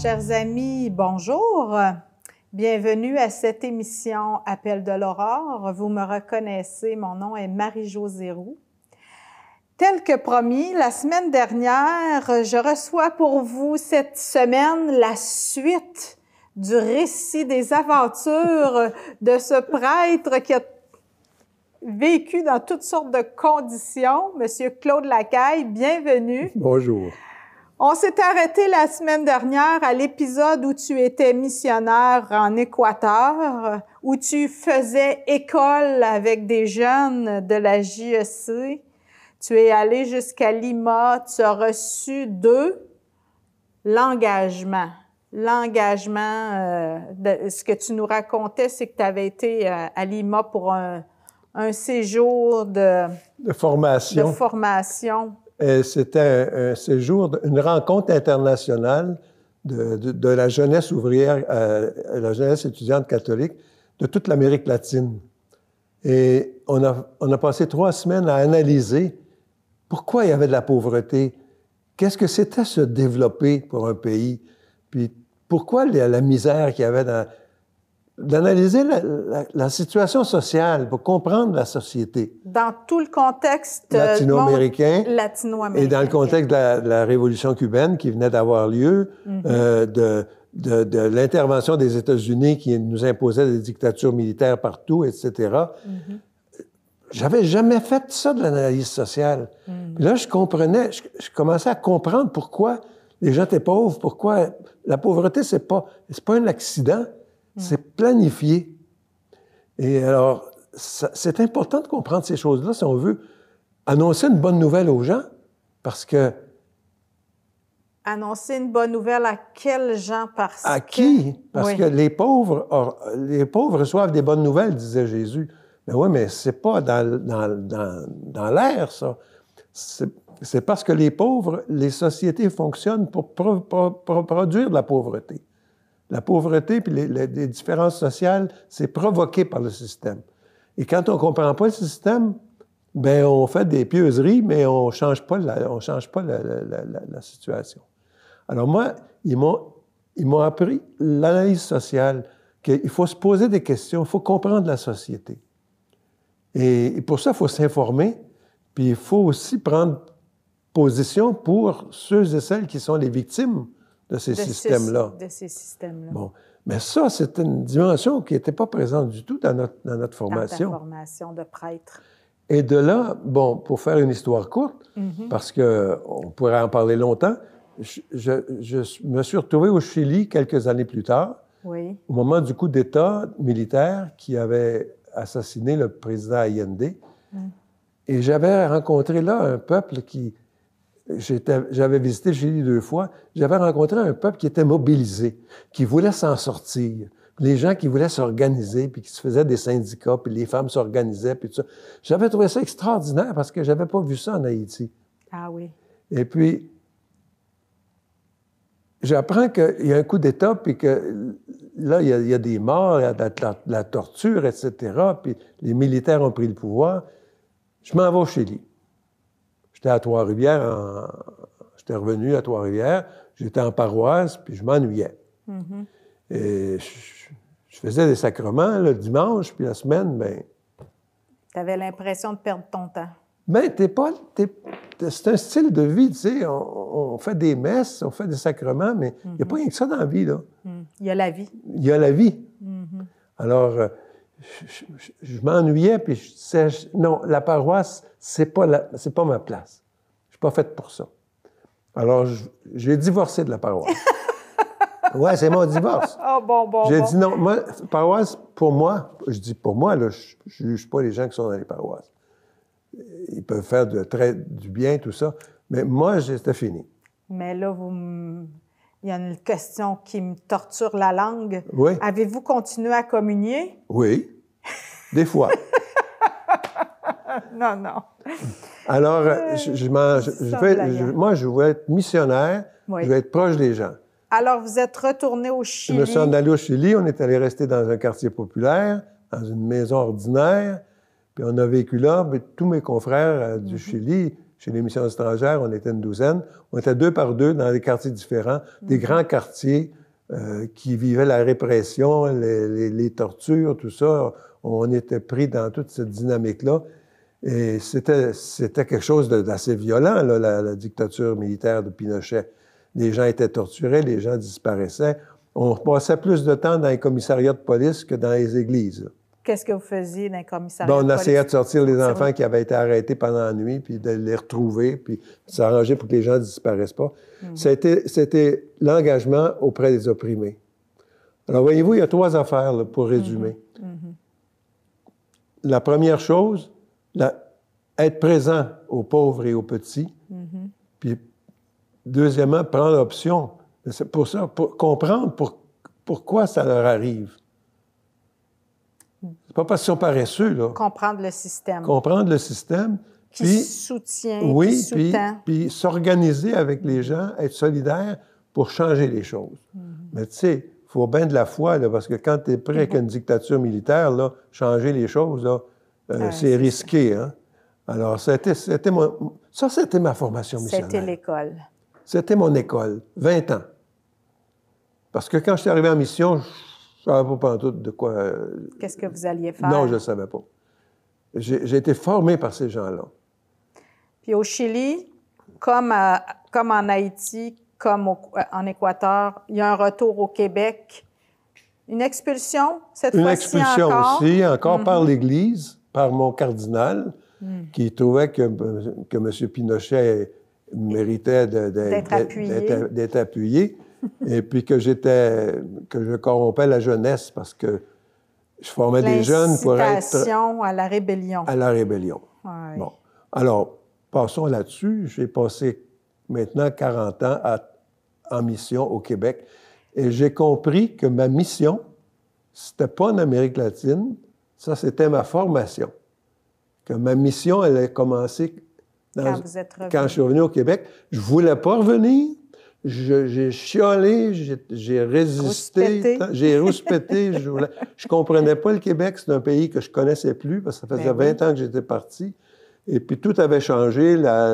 Chers amis, bonjour. Bienvenue à cette émission Appel de l'aurore. Vous me reconnaissez, mon nom est Marie-Josée Roux. Tel que promis, la semaine dernière, je reçois pour vous cette semaine la suite du récit des aventures de ce prêtre qui a vécu dans toutes sortes de conditions. Monsieur Claude Lacaille, bienvenue. Bonjour. On s'était arrêté la semaine dernière à l'épisode où tu étais missionnaire en Équateur, où tu faisais école avec des jeunes de la JEC. Tu es allé jusqu'à Lima, tu as reçu l'engagement. L'engagement, ce que tu nous racontais, c'est que tu avais été à Lima pour un séjour de formation. C'était un séjour, une rencontre internationale de la jeunesse ouvrière, la jeunesse étudiante catholique de toute l'Amérique latine. Et on a passé 3 semaines à analyser pourquoi il y avait de la pauvreté, qu'est-ce que c'était se développer pour un pays, puis pourquoi la misère qu'il y avait d'analyser la situation sociale pour comprendre la société. Dans tout le contexte latino-américain et dans le contexte de la révolution cubaine qui venait d'avoir lieu, de l'intervention des États-Unis qui nous imposait des dictatures militaires partout, etc. J'avais jamais fait ça de l'analyse sociale. Puis là, je commençais à comprendre pourquoi les gens étaient pauvres, pourquoi la pauvreté, c'est pas un accident. C'est planifié. Et alors, c'est important de comprendre ces choses-là si on veut annoncer une bonne nouvelle aux gens, parce que... Annoncer une bonne nouvelle à quels gens? À qui? Parce que les pauvres reçoivent des bonnes nouvelles, disait Jésus. Mais oui, mais c'est pas dans l'air, ça. C'est parce que les pauvres, les sociétés fonctionnent pour produire de la pauvreté. La pauvreté puis les différences sociales, c'est provoqué par le système. Et quand on ne comprend pas le système, ben on fait des pieuseries, mais on change pas la situation. Alors moi, ils m'ont appris l'analyse sociale, qu'il faut se poser des questions, il faut comprendre la société. Et pour ça, il faut s'informer, puis il faut aussi prendre position pour ceux et celles qui sont les victimes de ces systèmes-là. Bon. Mais ça, c'est une dimension qui n'était pas présente du tout dans notre formation. Dans ta formation de prêtre. Et de là, bon, pour faire une histoire courte, parce qu'on pourrait en parler longtemps, je me suis retrouvé au Chili quelques années plus tard, au moment du coup d'État militaire qui avait assassiné le président Allende. Et j'avais rencontré là un peuple qui... J'avais visité le Chili 2 fois. J'avais rencontré un peuple qui était mobilisé, qui voulait s'en sortir. Les gens qui voulaient s'organiser, puis qui se faisaient des syndicats, puis les femmes s'organisaient, puis tout ça. J'avais trouvé ça extraordinaire parce que j'avais pas vu ça en Haïti. Ah oui. Et puis, j'apprends qu'il y a un coup d'État, puis que là, il y a des morts, il y a de la torture, etc., puis les militaires ont pris le pouvoir. Je m'en vais au Chili. J'étais à Trois-Rivières, j'étais revenu à Trois-Rivières, j'étais en paroisse, puis je m'ennuyais. Et je faisais des sacrements le dimanche, puis la semaine, bien... Tu avais l'impression de perdre ton temps. Bien, c'est un style de vie, tu sais. On fait des messes, on fait des sacrements, mais il n'y a pas rien que ça dans la vie, là. Il y a la vie. Il y a la vie. Alors... je m'ennuyais, puis je disais, non, la paroisse, c'est pas ma place. Je suis pas faite pour ça. Alors, j'ai divorcé de la paroisse. Ouais, c'est mon divorce. J'ai dit non, moi, paroisse, pour moi, je dis pour moi, là, je juge pas les gens qui sont dans les paroisses. Ils peuvent faire du bien, tout ça, mais moi, c'était fini. Mais là, il y a une question qui me torture la langue. Oui. Avez-vous continué à communier? Oui, des fois. Non. Alors, moi, je veux être missionnaire, je veux être proche des gens. Alors, vous êtes retourné au Chili? Je me suis en allé au Chili, on est allé rester dans un quartier populaire, dans une maison ordinaire, puis on a vécu là, puis tous mes confrères du Chili, chez les missions étrangères, on était une douzaine. On était 2 par 2 dans des quartiers différents, des grands quartiers qui vivaient la répression, les tortures, tout ça. On était pris dans toute cette dynamique-là. Et c'était quelque chose d'assez violent, là, la dictature militaire de Pinochet. Les gens étaient torturés, les gens disparaissaient. On passait plus de temps dans les commissariats de police que dans les églises. Qu'est-ce que vous faisiez dans les commissariats de police? On essayait de sortir les enfants qui avaient été arrêtés pendant la nuit, puis de les retrouver, puis de s'arranger pour que les gens ne disparaissent pas. C'était l'engagement auprès des opprimés. Alors, voyez-vous, il y a 3 affaires là, pour résumer. La première chose, être présent aux pauvres et aux petits. Puis, deuxièmement, prendre option. C'est pour ça, pour comprendre pourquoi ça leur arrive. C'est pas parce qu'ils sont paresseux, là. Comprendre le système. Comprendre le système. Qui soutient, oui, qui sous-tend. Puis s'organiser avec les gens, être solidaire pour changer les choses. Mais tu sais, il faut bien de la foi, là, parce que quand tu es prêt avec une dictature militaire, là, changer les choses, là, c'est risqué. Hein? Alors, c'était ma formation missionnaire. C'était l'école. C'était mon école, 20 ans. Parce que quand je suis arrivé en mission, je ne savais pas pantoute de quoi... Qu'est-ce que vous alliez faire? Non, je ne savais pas. J'ai été formé par ces gens-là. Puis au Chili, comme en Haïti, comme en Équateur, il y a un retour au Québec. Une expulsion, cette fois-ci encore? Une expulsion aussi, encore par l'Église, par mon cardinal, qui trouvait que M. Pinochet méritait d'être appuyé, et puis que je corrompais la jeunesse parce que je formais des jeunes pour être... L'incitation à la rébellion. À la rébellion. Oui. Bon. Alors, passons là-dessus. J'ai passé maintenant 40 ans en mission au Québec et j'ai compris que ma mission, c'était pas en Amérique latine, ça, c'était ma formation. Que ma mission, elle a commencé quand je suis revenu au Québec. Je voulais pas revenir. J'ai chiolé, j'ai résisté, j'ai rouspété. Je comprenais pas le Québec. C'est un pays que je connaissais plus parce que ça faisait 20 ans que j'étais parti. Et puis tout avait changé, la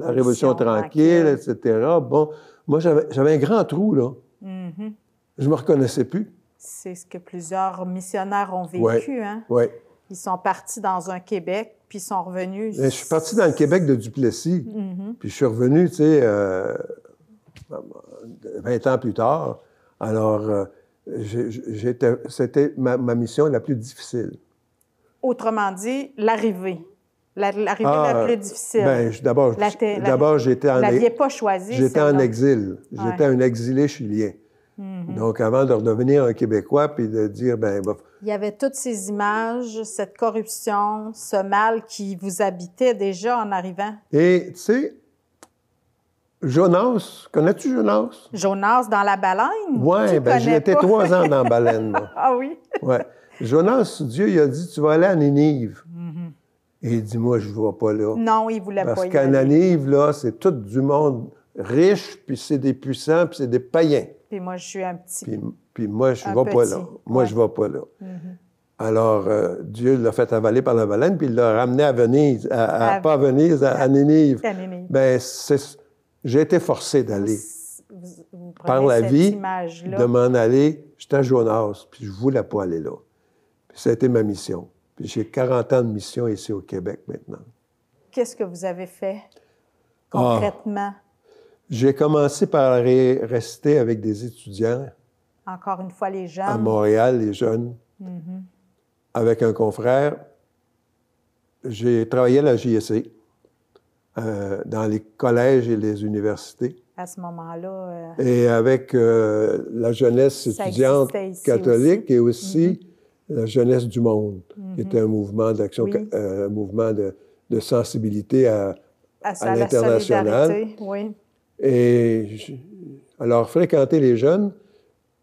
Révolution tranquille, etc. Bon, moi, j'avais un grand trou, là. Je me reconnaissais plus. C'est ce que plusieurs missionnaires ont vécu, hein? Oui. Ils sont partis dans un Québec, puis ils sont revenus... Je suis parti dans le Québec de Duplessis, puis je suis revenu, tu sais, 20 ans plus tard. Alors, c'était ma mission la plus difficile. Autrement dit, l'arrivée. L'arrivée la plus difficile. Bien, d'abord, j'étais en... Vous ne l'aviez pas choisi, j'étais en exil. J'étais un exilé chilien. Donc, avant de redevenir un Québécois, puis de dire, ben... Il y avait toutes ces images, cette corruption, ce mal qui vous habitait déjà en arrivant. Et, tu sais, Jonas, connais-tu Jonas? Jonas dans la baleine? Oui, bien, j'ai été 3 ans dans la baleine, moi. Ah oui? Oui. Jonas, Dieu, il a dit, tu vas aller à Ninive. Et il dit, moi, je ne vais pas là. Non, il ne voulait pas y aller. Parce qu'à Ninive, là, c'est tout du monde riche, puis c'est des puissants, puis c'est des païens. Puis moi, je suis un petit... Puis moi, je ne vais pas là. Moi, je ne vais pas là. Alors, Dieu l'a fait avaler par la baleine, puis il l'a ramené à Venise, pas à Venise, à Ninive. Bien, j'ai été forcé d'aller. Par la vie, de m'en aller. J'étais à Jonas, puis je ne voulais pas aller là. Puis ça a été ma mission. Puis j'ai 40 ans de mission ici au Québec maintenant. Qu'est-ce que vous avez fait concrètement? J'ai commencé par rester avec des étudiants. Encore une fois, les jeunes. À Montréal, les jeunes. Avec un confrère. J'ai travaillé à la JSC, dans les collèges et les universités. À ce moment-là... Et avec la jeunesse étudiante catholique et aussi la jeunesse du monde, qui était un mouvement d'action, un mouvement de sensibilité à l'international. Oui. Et alors, fréquenter les jeunes.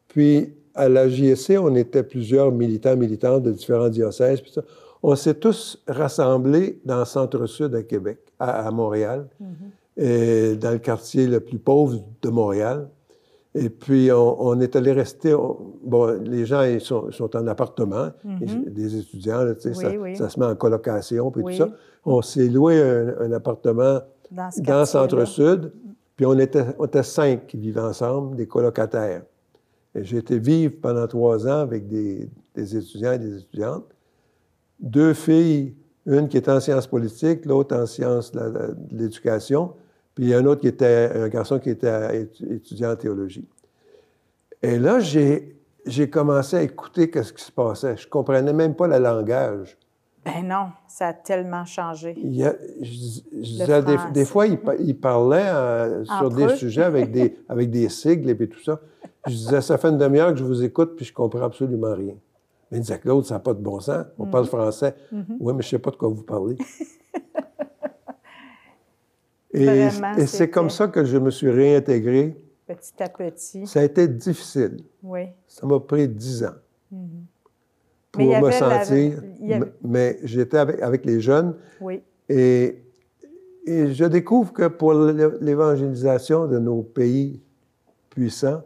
Puis, à la JSC, on était plusieurs militantes de différents diocèses. Puis ça. On s'est tous rassemblés dans le centre-sud à Québec, à Montréal, et dans le quartier le plus pauvre de Montréal. Et puis, on est allé rester... bon, les gens ils sont en appartement, des étudiants, là, tu sais, ça se met en colocation, puis tout ça. On s'est loué un appartement dans le Centre-Sud, puis on était 5 qui vivaient ensemble, des colocataires. Et j'ai été vivre pendant 3 ans avec des étudiants et des étudiantes. 2 filles, une qui était en sciences politiques, l'autre en sciences de l'éducation, puis un autre un garçon qui était étudiant en théologie. Et là, j'ai commencé à écouter ce qui se passait. Je ne comprenais même pas le langage. Ben non, ça a tellement changé. Des fois, il parlait sur des sujets avec des sigles et tout ça. Je disais, ça fait une demi-heure que je vous écoute, puis je comprends absolument rien. Mais il disait, Claude, ça n'a pas de bon sens. On parle français. Oui, mais je ne sais pas de quoi vous parlez. Et c'est comme ça que je me suis réintégré. Petit à petit. Ça a été difficile. Oui. Ça m'a pris 10 ans pour me sentir. Mais j'étais avec les jeunes. Oui. Et je découvre que pour l'évangélisation de nos pays puissants,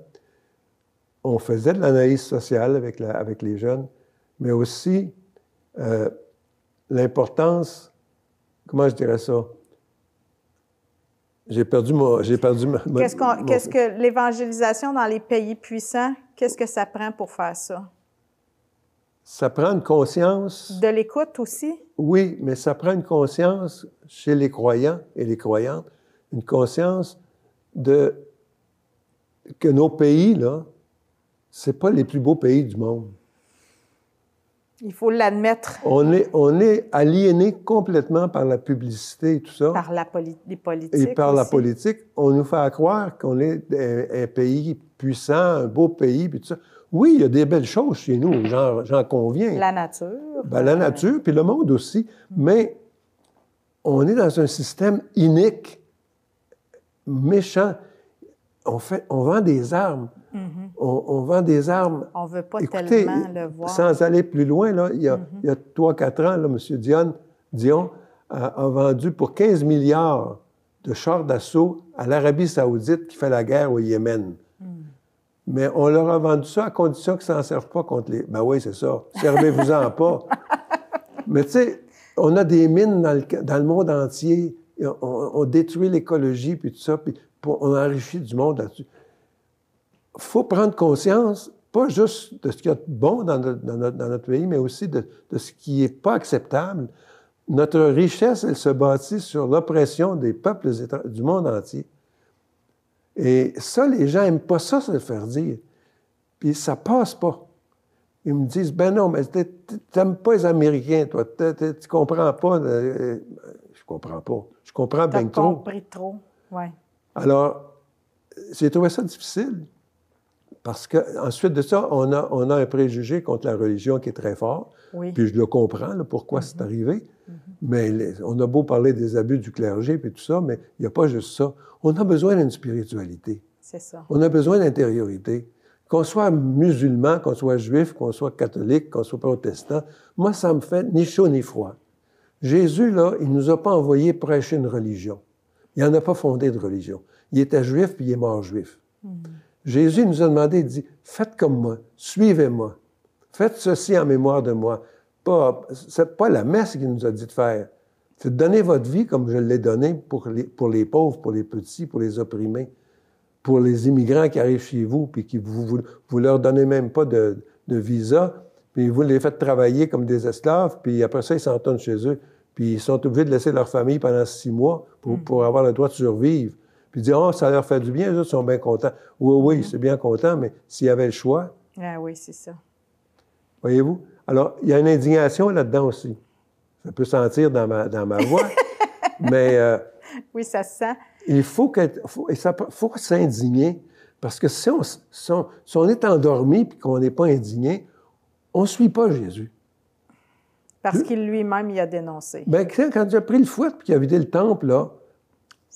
on faisait de l'analyse sociale avec les jeunes, mais aussi l'importance, comment je dirais ça? J'ai perdu ma... Qu'est-ce que l'évangélisation dans les pays puissants, qu'est-ce que ça prend pour faire ça? Ça prend une conscience... De l'écoute aussi? Oui, mais ça prend une conscience chez les croyants et les croyantes, une conscience que nos pays, là, c'est pas les plus beaux pays du monde. Il faut l'admettre. On est aliénés complètement par la publicité et tout ça. Par les politiques et par aussi. La politique. On nous fait croire qu'on est un pays puissant, un beau pays, puis tout ça. Oui, il y a des belles choses chez nous, j'en conviens. La nature. La nature, puis le monde aussi. Mais on est dans un système inique, méchant. On vend des armes. On vend des armes. On ne veut pas tellement le voir. Sans aller plus loin, là, il y a 3-4 ans, là, M. Dion a vendu pour 15 milliards de chars d'assaut à l'Arabie saoudite qui fait la guerre au Yémen. Mais on leur a vendu ça à condition qu'ils ne s'en servent pas contre les... Ben oui, c'est ça. Servez-vous-en pas. Mais tu sais, on a des mines dans le monde entier. On détruit l'écologie, puis tout ça, puis on enrichit du monde là-dessus. Il faut prendre conscience, pas juste de ce qu'il y a de bon dans notre pays, mais aussi de ce qui n'est pas acceptable. Notre richesse, elle se bâtit sur l'oppression des peuples du monde entier. Et ça, les gens n'aiment pas ça, se le faire dire. Puis ça passe pas. Ils me disent, ben non, mais tu n'aimes pas les Américains, toi. Tu comprends pas. Je comprends pas. Je comprends bien trop. Tu as compris trop, oui. Alors, j'ai trouvé ça difficile. Parce qu'ensuite de ça, on a un préjugé contre la religion qui est très fort. Oui. Puis je le comprends, là, pourquoi c'est arrivé. Mais on a beau parler des abus du clergé et tout ça, mais il n'y a pas juste ça. On a besoin d'une spiritualité. C'est ça. On a besoin d'intériorité. Qu'on soit musulman, qu'on soit juif, qu'on soit catholique, qu'on soit protestant, moi, ça me fait ni chaud ni froid. Jésus, là, il ne nous a pas envoyé prêcher une religion. Il n'en a pas fondé de religion. Il était juif, puis il est mort juif. Jésus nous a demandé, il dit, faites comme moi, suivez-moi. Faites ceci en mémoire de moi. C'est pas la messe qu'il nous a dit de faire. C'est de donner votre vie comme je l'ai donné pour les pauvres, pour les petits, pour les opprimés, pour les immigrants qui arrivent chez vous, puis qui vous leur donnez même pas de visa, puis vous les faites travailler comme des esclaves, puis après ça, ils s'en retournent chez eux, puis ils sont obligés de laisser leur famille pendant 6 mois pour avoir le droit de survivre. Puis dire, oh, ça leur fait du bien, eux autres sont bien contents. Oui, c'est bien content, mais s'il y avait le choix... Ah oui, c'est ça. Voyez-vous? Alors, il y a une indignation là-dedans aussi. Ça peut sentir dans ma voix, mais... oui, ça se sent. Il faut s'indigner, parce que si on est endormi et qu'on n'est pas indigné, on ne suit pas Jésus. Parce qu'il lui-même y a dénoncé. Bien, quand il a pris le fouet et qu'il a vidé le temple, là,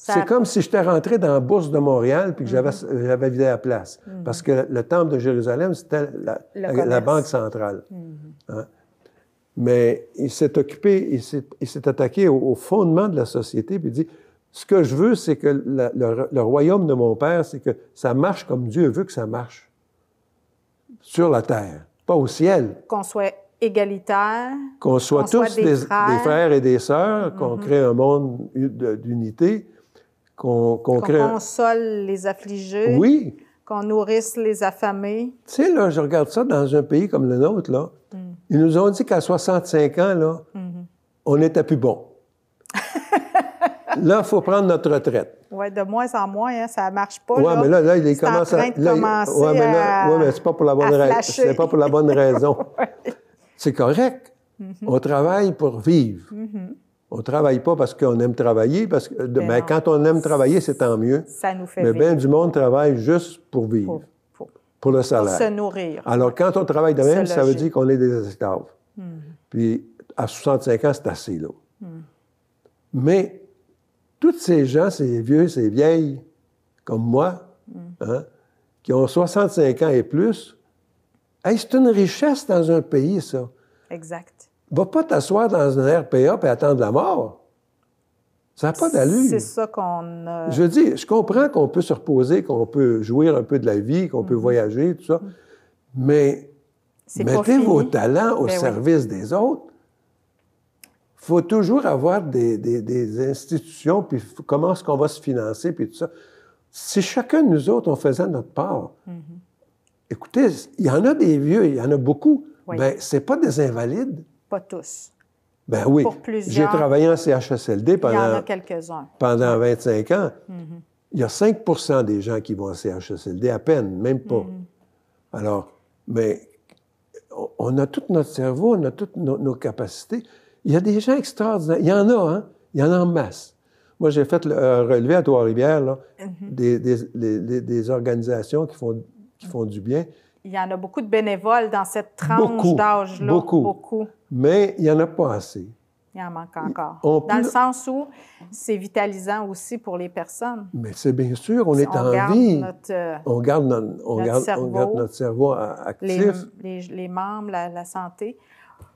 c'est comme si j'étais rentré dans la bourse de Montréal puis que j'avais vidé la place. Parce que le temple de Jérusalem, c'était la banque centrale. Hein? Mais il s'est occupé, il s'est attaqué au fondement de la société puis il dit, Ce que je veux, c'est que le royaume de mon Père, c'est que ça marche comme Dieu veut que ça marche. Sur la terre, pas au ciel. Qu'on soit égalitaire. Qu'on soit tous des frères et des sœurs, qu'on crée un monde d'unité, qu'on crée... Qu'on console les affligés. Oui. Qu'on nourrisse les affamés. Tu sais, là, je regarde ça dans un pays comme le nôtre, là. Ils nous ont dit qu'à 65 ans, là, on n'était plus bon. Là, il faut prendre notre retraite. Oui, de moins en moins, hein, ça ne marche pas. Oui, mais là, il commence à... Oui, mais c'est pas pour la bonne raison. C'est pas pour la bonne raison. Ouais. C'est correct. On travaille pour vivre. On ne travaille pas parce qu'on aime travailler, parce que ben, quand on aime travailler, c'est tant mieux. Ça nous fait mais vivre. bien du monde travaille juste pour vivre, pour le salaire. Pour se nourrir. Alors, quand on travaille de même, ça veut dire qu'on est des esclaves. Puis, à 65 ans, c'est assez, là. Mais, tous ces gens, ces vieux, ces vieilles, comme moi, hein, qui ont 65 ans et plus, hey, c'est une richesse dans un pays, ça. Exact. Va pas t'asseoir dans un RPA et attendre la mort. Ça n'a pas d'allure. C'est ça qu'on a... Je dis, je comprends qu'on peut se reposer, qu'on peut jouir un peu de la vie, qu'on peut voyager, tout ça, mais mettez vos talents au service des autres. Il faut toujours avoir des institutions, puis comment est-ce qu'on va se financer, puis tout ça. Si chacun de nous autres, on faisait notre part, écoutez, il y en a des vieux, il y en a beaucoup, bien, c'est pas des invalides. Pas tous. Ben oui. Pour plusieurs. J'ai travaillé en CHSLD Il y en a quelques-uns. Pendant 25 ans. Il y a 5 des gens qui vont en CHSLD, à peine, même pas. Alors, mais on a tout notre cerveau, on a toutes nos capacités. Il y a des gens extraordinaires. Il y en a, hein? Il y en a en masse. Moi, j'ai fait un relevé à Trois-Rivières, là, des organisations qui font du bien. Il y en a beaucoup de bénévoles dans cette tranche d'âge-là. Beaucoup. Mais il n'y en a pas assez. Il en manque encore. Dans le sens où c'est vitalisant aussi pour les personnes. Mais c'est bien sûr, on est en vie. On garde notre cerveau actif. Les membres, la santé.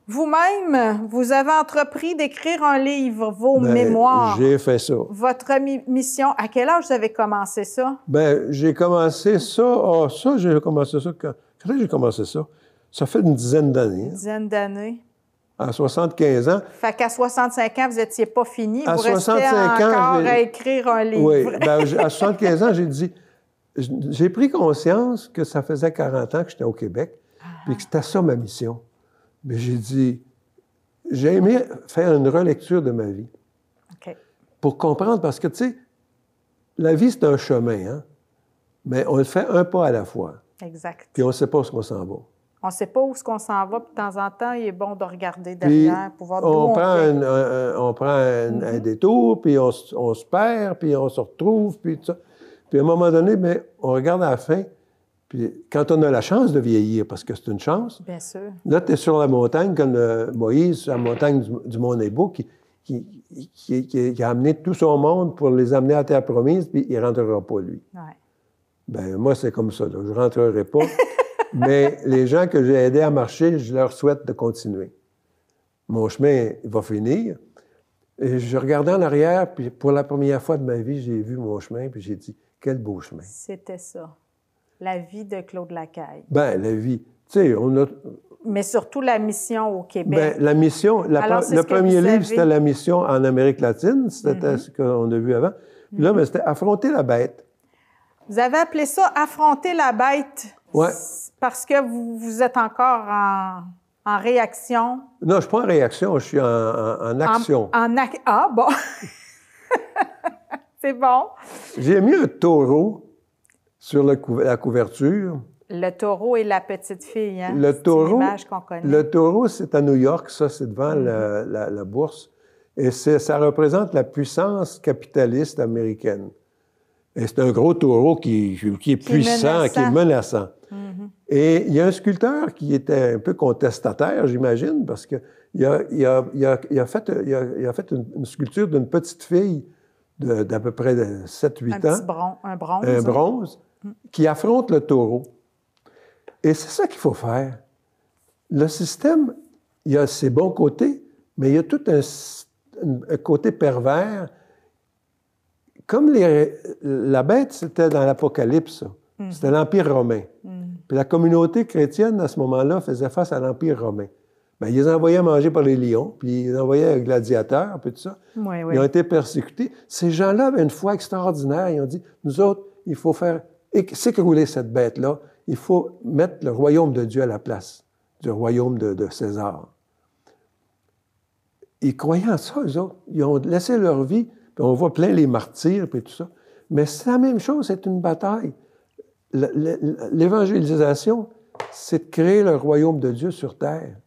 Vous-même, vous avez entrepris d'écrire un livre, vos mémoires. J'ai fait ça. Votre mission, à quel âge vous avez commencé ça? Bien, j'ai commencé ça. J'ai commencé ça quand j'ai commencé ça? Ça fait une dizaine d'années. Une dizaine d'années. À 75 ans. Fait qu'à 65 ans, vous n'étiez pas fini. À vous restiez encore à écrire un livre. Oui. Bien, à 75 ans, j'ai dit... J'ai pris conscience que ça faisait 40 ans que j'étais au Québec, puis que c'était ça ma mission. Mais j'ai dit, j'ai aimé faire une relecture de ma vie. OK. Pour comprendre, parce que, tu sais, la vie, c'est un chemin, hein? Mais on le fait un pas à la fois. Exact. Puis on ne sait pas où on s'en va. On ne sait pas où est-ce qu'on s'en va, puis de temps en temps, il est bon de regarder derrière pour voir d'où on prend un détour, puis on se perd, puis on se retrouve, puis tout ça. Puis à un moment donné, bien, on regarde à la fin. Puis quand on a la chance de vieillir, parce que c'est une chance, bien sûr. Là, tu es sur la montagne, comme Moïse, sur la montagne du Mont Nebo, qui a amené tout son monde pour les amener à la terre promise, puis il ne rentrera pas, lui. Ouais. Bien, moi, c'est comme ça, là. Je ne rentrerai pas. Mais les gens que j'ai aidés à marcher, je leur souhaite de continuer. Mon chemin, il va finir. Et je regardais en arrière, puis pour la première fois de ma vie, j'ai vu mon chemin, puis j'ai dit, quel beau chemin. C'était ça. La vie de Claude Lacaille. Bien, la vie. Tu sais, on a... Mais surtout la mission au Québec. Bien, la mission... le premier livre, c'était la mission en Amérique latine. C'était ce qu'on a vu avant. Puis là, mais c'était affronter la bête. Vous avez appelé ça « affronter la bête ». Oui. Parce que vous êtes encore en réaction. Non, je ne suis pas en réaction, je suis en action. Ah, bon. C'est bon. J'ai mis un taureau sur la couverture. Le taureau et la petite fille, hein? Le taureau, c'est l'image qu'on connaît. Le taureau, c'est à New York, ça, c'est devant la bourse. Et ça représente la puissance capitaliste américaine. Et c'est un gros taureau qui est puissant, qui est menaçant. Et il y a un sculpteur qui était un peu contestataire, j'imagine, parce qu'il a fait une sculpture d'une petite fille d'à peu près 7-8 ans. Un bronze. Un bronze, qui affronte le taureau. Et c'est ça qu'il faut faire. Le système, il y a ses bons côtés, mais il y a tout un côté pervers comme la bête, c'était dans l'Apocalypse, c'était l'Empire romain. Puis la communauté chrétienne, à ce moment-là, faisait face à l'Empire romain. Bien, ils les envoyaient manger par les lions, puis ils les envoyaient aux gladiateurs, puis tout ça. Oui. Ils ont été persécutés. Ces gens-là avaient une foi extraordinaire. Ils ont dit, nous autres, il faut faire s'écrouler cette bête-là. Il faut mettre le royaume de Dieu à la place du royaume de César. Ils croyaient en ça, eux autres. Ils ont laissé leur vie, puis on voit plein les martyrs, puis tout ça. Mais c'est la même chose, c'est une bataille. L'évangélisation, c'est de créer le royaume de Dieu sur terre.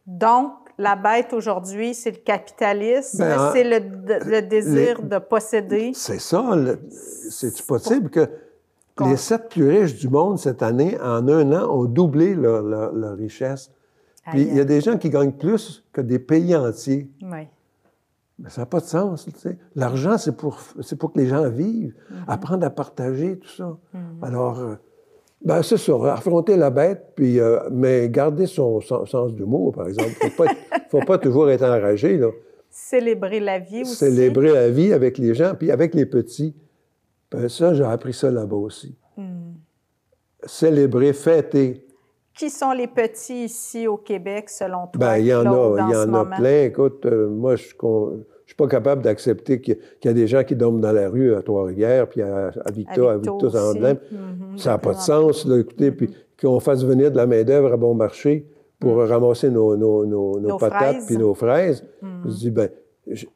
Donc, la bête aujourd'hui, c'est le capitalisme, c'est le désir de posséder. C'est ça. C'est possible que les 7 plus riches du monde, cette année, en 1 an, ont doublé leur richesse. Puis il y a des gens qui gagnent plus que des pays entiers. Oui. Mais ça n'a pas de sens. Tu sais. L'argent, c'est pour que les gens vivent, apprendre à partager, tout ça. Alors, c'est ça, affronter la bête, puis, mais garder son sens d'humour, par exemple. Il ne faut pas toujours être enragé. Là. Célébrer la vie aussi. Célébrer la vie avec les gens, puis avec les petits. Ben, ça, j'ai appris ça là-bas aussi. Célébrer, fêter. Qui sont les petits ici au Québec, selon toi? Bien, il y en a plein. Écoute, moi, je suis pas capable d'accepter qu'il y a des gens qui dorment dans la rue à Trois-Rivières, puis à Victo-Emblème. Ça n'a pas de sens, là, écoutez, puis qu'on fasse venir de la main-d'œuvre à bon marché pour ramasser nos patates puis nos fraises. Je dis, bien,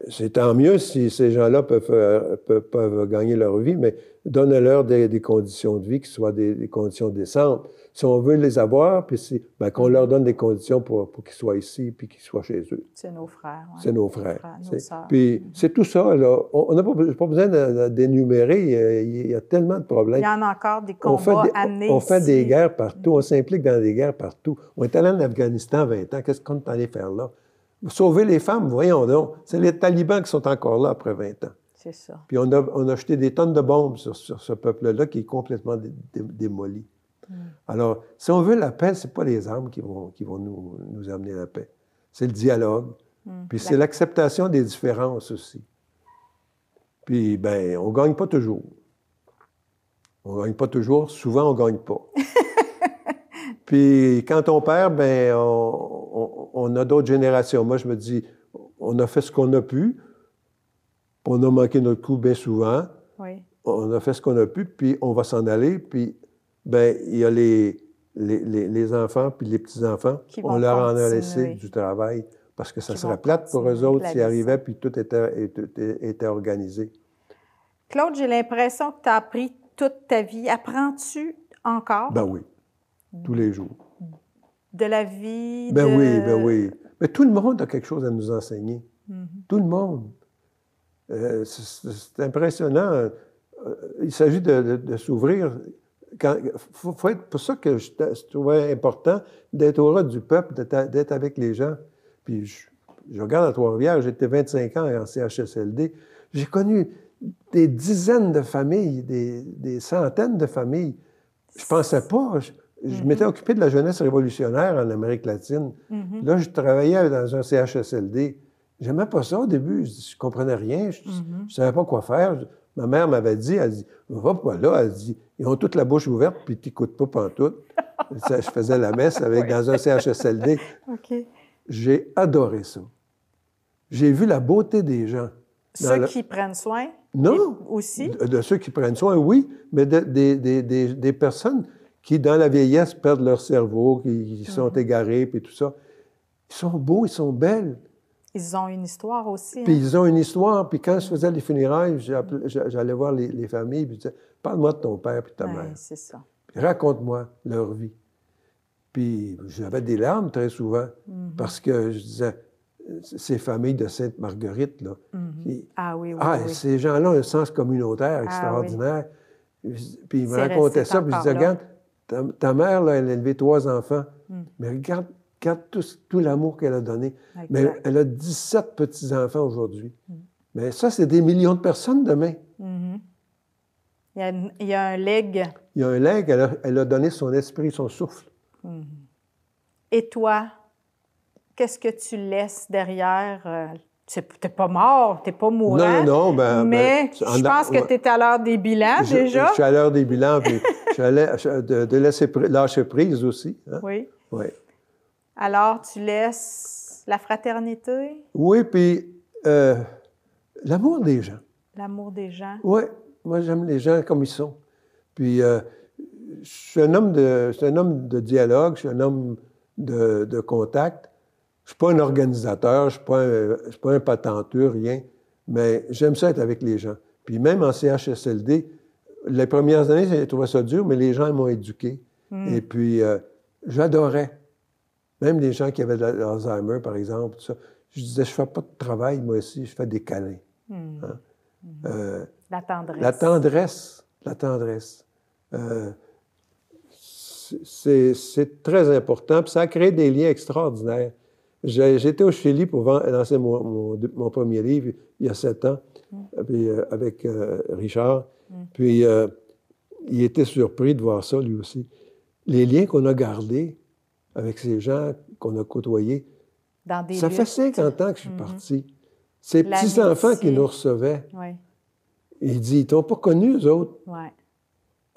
c'est tant mieux si ces gens-là peuvent gagner leur vie, mais donne-leur des conditions de vie qui soient des conditions décentes. Si on veut les avoir, puis qu'on leur donne des conditions pour qu'ils soient ici puis qu'ils soient chez eux. C'est nos frères. Ouais. C'est nos frères. Nos sœurs. Puis c'est tout ça, là. On n'a pas besoin d'énumérer. Il y a tellement de problèmes. Il y en a encore des combats amenés On fait des guerres partout. On s'implique dans des guerres partout. On est allé en Afghanistan 20 ans. Qu'est-ce qu'on est allé faire là? Sauver les femmes, voyons donc. C'est les talibans qui sont encore là après 20 ans. C'est ça. Puis on a jeté des tonnes de bombes sur ce peuple-là qui est complètement démoli. Alors, si on veut la paix, ce n'est pas les armes qui vont nous amener la paix. C'est le dialogue. Puis c'est l'acceptation des différences aussi. Puis, bien, on ne gagne pas toujours. On ne gagne pas toujours. Souvent, on ne gagne pas. Puis, quand on perd, bien, on a d'autres générations. Moi, je me dis, on a fait ce qu'on a pu. On a manqué notre coup bien souvent. Oui. On a fait ce qu'on a pu, puis on va s'en aller. Puis, bien, il y a les enfants puis les petits-enfants. On leur en a laissé du travail parce que ça serait plate pour eux autres s'ils arrivaient puis tout était organisé. Claude, j'ai l'impression que tu as appris toute ta vie. Apprends-tu encore? Ben oui, tous les jours. De la vie? Ben oui. Mais tout le monde a quelque chose à nous enseigner. Tout le monde. C'est impressionnant. Il s'agit de s'ouvrir. Faut être pour ça que je trouvais important d'être au ras du peuple, d'être avec les gens. Puis je regarde à Trois-Rivières, j'étais 25 ans en CHSLD. J'ai connu des dizaines de familles, des centaines de familles. Je pensais pas. Je m'étais occupé de la jeunesse révolutionnaire en Amérique latine. Là, je travaillais dans un CHSLD. J'aimais pas ça au début. Je comprenais rien. Je savais pas quoi faire. Ma mère m'avait dit, elle dit, va pas là. Elle dit, ils ont toute la bouche ouverte, puis tu n'écoutes pas pantoute. Je faisais la messe dans un CHSLD. Okay. J'ai adoré ça. J'ai vu la beauté des gens. Ceux qui prennent soin? Non. Aussi? De ceux qui prennent soin, oui, mais des personnes qui, dans la vieillesse, perdent leur cerveau, qui sont égarés, puis tout ça. Ils sont beaux, ils sont belles. Ils ont une histoire aussi. Puis ils ont une histoire. Puis quand je faisais les funérailles, j'allais voir les familles, puis je disais, parle-moi de ton père puis de ta mère. C'est ça. Puis raconte-moi leur vie. Puis j'avais des larmes très souvent, parce que je disais, ces familles de Sainte-Marguerite, là. Oui. Ces gens-là ont un sens communautaire extraordinaire. Puis ils me racontaient ça, puis je disais, regarde, ta mère, là, elle a élevé 3 enfants, mais regarde tout l'amour qu'elle a donné. Exact. Mais elle a 17 petits-enfants aujourd'hui. Mais ça, c'est des millions de personnes demain. Il y a un legs. Il y a un legs. Elle a donné son esprit, son souffle. Et toi, qu'est-ce que tu laisses derrière t'es pas mort, t'es pas mourant. Non, mais je pense que tu es à l'heure des bilans, déjà. Je suis à l'heure des bilans, puis je suis à l'heure de lâcher prise aussi. Hein? Oui. Oui. Alors, tu laisses la fraternité? Oui, puis l'amour des gens. L'amour des gens? Oui. Moi, j'aime les gens comme ils sont. Puis, je suis un homme de dialogue, je suis un homme de contact. Je ne suis pas un organisateur, je ne suis pas un patenteux, rien, mais j'aime ça être avec les gens. Puis même en CHSLD, les premières années, j'ai trouvé ça dur, mais les gens m'ont éduqué. Et puis, j'adorais. Même les gens qui avaient de l'Alzheimer, par exemple, tout ça. Je disais, je ne fais pas de travail, moi aussi, je fais des câlins. Hein? La tendresse. La tendresse. La tendresse. C'est très important, puis ça a créé des liens extraordinaires. J'étais au Chili pour lancer mon premier livre il y a 7 ans, puis, avec Richard. Puis il était surpris de voir ça, lui aussi. Les liens qu'on a gardés avec ces gens qu'on a côtoyés, ça fait 50 ans que je suis parti. Ces petits-enfants qui nous recevaient, il dit, ils t'ont pas connu, eux autres. Ouais.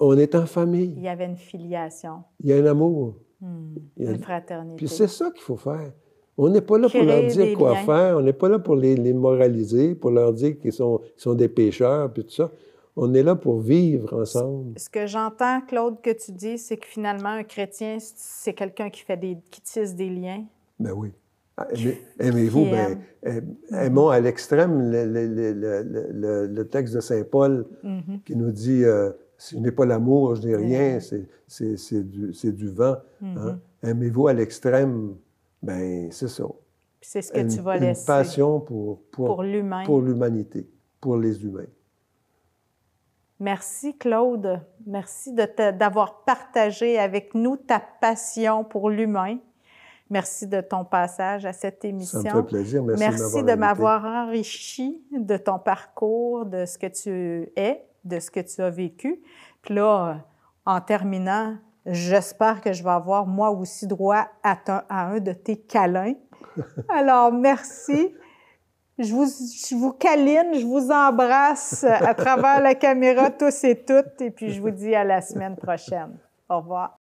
On est en famille. Il y avait une filiation. Il y a un amour. Une fraternité. Puis c'est ça qu'il faut faire. On n'est pas là pour leur dire quoi faire. On n'est pas là pour les moraliser, pour leur dire qu'ils sont des pécheurs, puis tout ça. On est là pour vivre ensemble. Ce que j'entends, Claude, que tu dis, c'est que finalement, un chrétien, c'est quelqu'un qui tisse des liens. Ben oui. Aimez-vous, aimons à l'extrême le texte de Saint Paul qui nous dit si je n'ai pas l'amour, je n'ai rien, c'est du vent. Hein? Aimez-vous à l'extrême, ben c'est ça. Puis c'est ce que tu vas laisser. Une passion pour l'humain. Pour l'humanité, pour les humains. Merci, Claude. Merci d'avoir partagé avec nous ta passion pour l'humain. Merci de ton passage à cette émission. Ça me fait plaisir. Merci de m'avoir enrichi de ton parcours, de ce que tu es, de ce que tu as vécu. Puis là, en terminant, j'espère que je vais avoir moi aussi droit à un de tes câlins. Alors, merci. Je vous câline, je vous embrasse à travers la caméra tous et toutes. Et puis, je vous dis à la semaine prochaine. Au revoir.